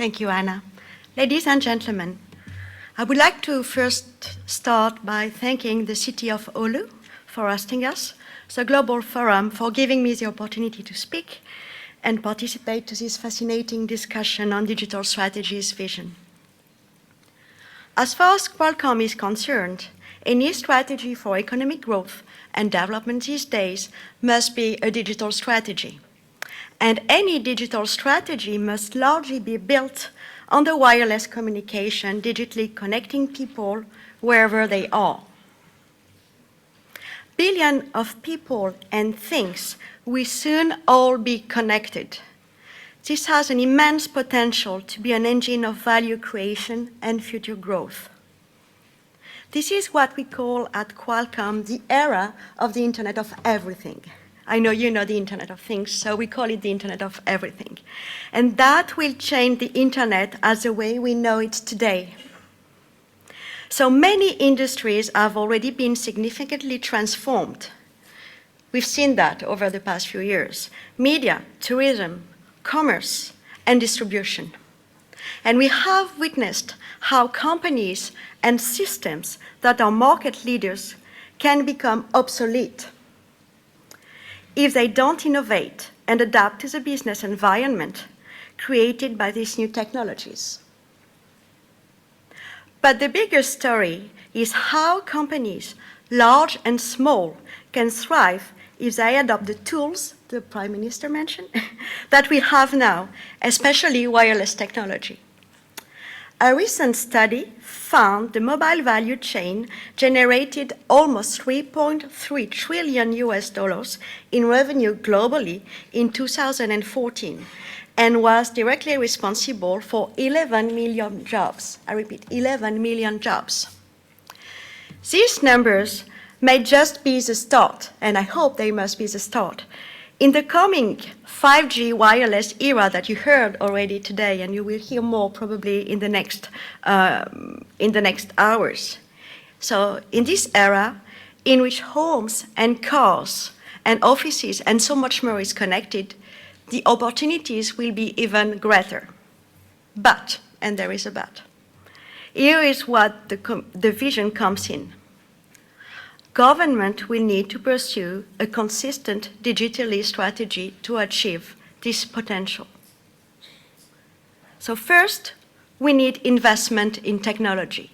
Thank you, Anna. Ladies and gentlemen, I would like to first start by thanking the city of Oulu for hosting us, the Global Forum for giving me the opportunity to speak and participate to this fascinating discussion on digital strategies vision. As far as Qualcomm is concerned, any strategy for economic growth and development these days must be a digital strategy. And any digital strategy must largely be built on the wireless communication, digitally connecting people wherever they are. Billions of people and things will soon all be connected. This has an immense potential to be an engine of value creation and future growth. This is what we call at Qualcomm the era of the Internet of Everything. I know you know the Internet of Things, so we call it the Internet of Everything. And that will change the Internet as the way we know it today. So many industries have already been significantly transformed. We've seen that over the past few years. Media, tourism, commerce, and distribution. And we have witnessed how companies and systems that are market leaders can become obsolete if they don't innovate and adapt to the business environment created by these new technologies. But the bigger story is how companies, large and small, can thrive if they adopt the tools the Prime Minister mentioned that we have now, especially wireless technology. A recent study found the mobile value chain generated almost $3.3 trillion in revenue globally in 2014 and was directly responsible for 11 million jobs. I repeat, 11 million jobs. These numbers may just be the start, and I hope they must be the start. In the coming 5G wireless era that you heard already today, and you will hear more probably in the next hours. So in this era, in which homes and cars and offices and so much more is connected, the opportunities will be even greater. But, and there is a but, here is what the vision comes in. Government will need to pursue a consistent digital strategy to achieve this potential. So first, we need investment in technology.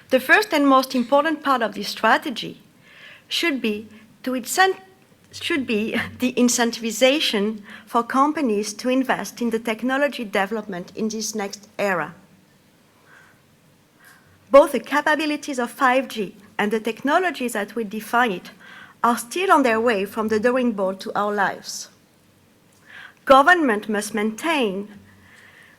The first and most important part of this strategy should be the incentivization for companies to invest in the technology development in this next era. Both the capabilities of 5G and the technologies that will define it are still on their way from the drawing board to our lives. Government must maintain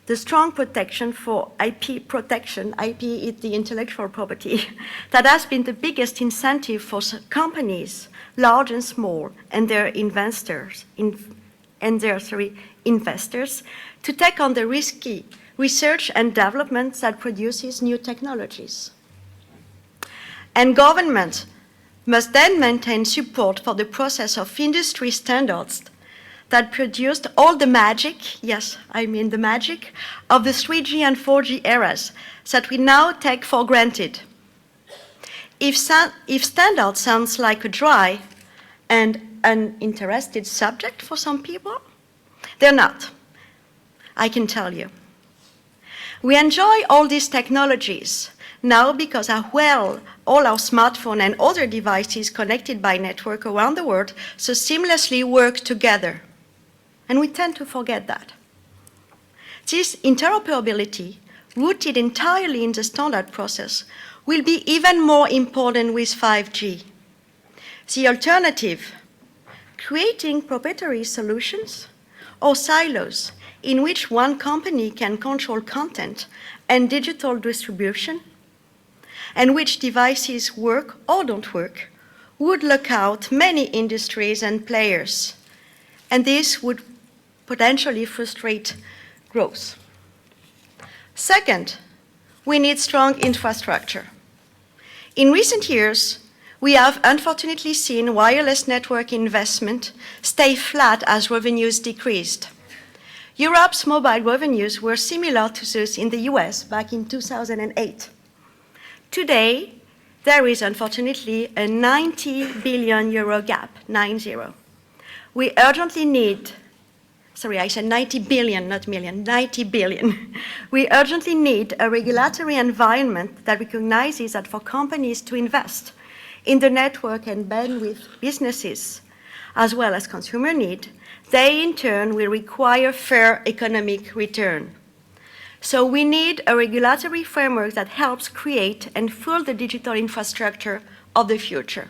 the strong protection for IP protection, IP is the intellectual property, that has been the biggest incentive for companies, large and small, and their investors, to take on the risky research and development that produces new technologies. And government must then maintain support for the process of industry standards that produced all the magic, yes, I mean the magic, of the 3G and 4G eras that we now take for granted. If standard sounds like a dry and uninterested subject for some people, they're not, I can tell you. We enjoy all these technologies now because all our smartphone and other devices connected by network around the world so seamlessly work together. And we tend to forget that. This interoperability, rooted entirely in the standard process, will be even more important with 5G. The alternative, creating proprietary solutions or silos in which one company can control content and digital distribution, and which devices work or don't work, would lock out many industries and players. And this would potentially frustrate growth. Second, we need strong infrastructure. In recent years, we have unfortunately seen wireless network investment stay flat as revenues decreased. Europe's mobile revenues were similar to those in the US back in 2008. Today, there is unfortunately a 90 billion euro gap, 90. We urgently need, sorry, I said 90 billion, not million, 90 billion. We urgently need a regulatory environment that recognizes that for companies to invest in the network and bandwidth businesses, as well as consumer need, they in turn will require fair economic return. So we need a regulatory framework that helps create and fuel the digital infrastructure of the future.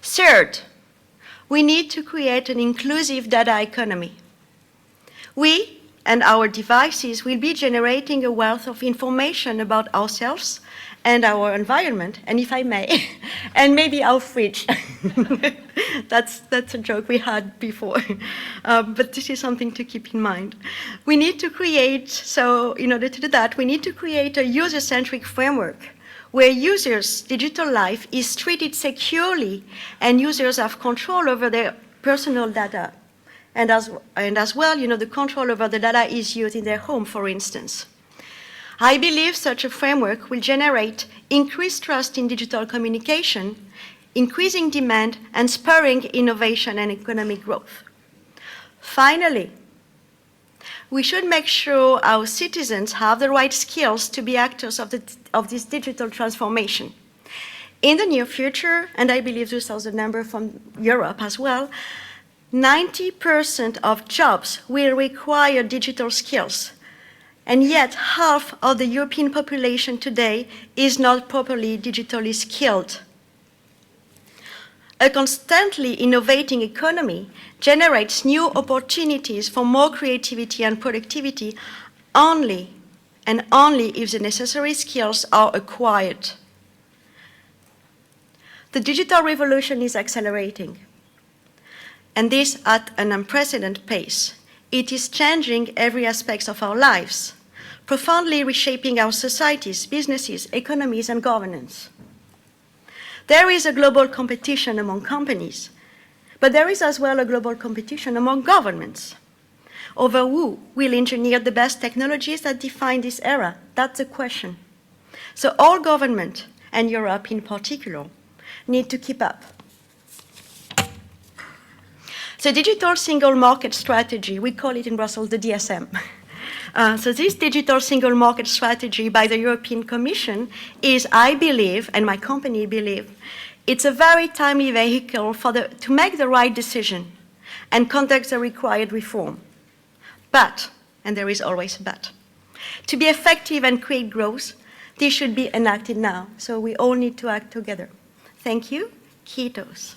Third, we need to create an inclusive data economy. We and our devices will be generating a wealth of information about ourselves and our environment, and if I may, and maybe our fridge. That's a joke we had before, but this is something to keep in mind. We need to create, so in order to do that, we need to create a user-centric framework where users' digital life is treated securely and users have control over their personal data. And as well, the control over the data is used in their home, for instance. I believe such a framework will generate increased trust in digital communication, increasing demand and spurring innovation and economic growth. Finally, we should make sure our citizens have the right skills to be actors of this digital transformation. In the near future, and I believe this is a number from Europe as well, 90% of jobs will require digital skills. And yet, half of the European population today is not properly digitally skilled. A constantly innovating economy generates new opportunities for more creativity and productivity only if the necessary skills are acquired. The digital revolution is accelerating, and this at an unprecedented pace. It is changing every aspect of our lives, profoundly reshaping our societies, businesses, economies, and governance. There is a global competition among companies, but there is as well a global competition among governments over who will engineer the best technologies that define this era. That's the question. So all government, and Europe in particular, need to keep up. The digital single market strategy, we call it in Brussels the DSM. So this digital single market strategy by the European Commission is, I believe, and my company believe, it's a very timely vehicle to make the right decision and conduct the required reform. But, and there is always a but, to be effective and create growth, this should be enacted now. So we all need to act together. Thank you. Kiitos.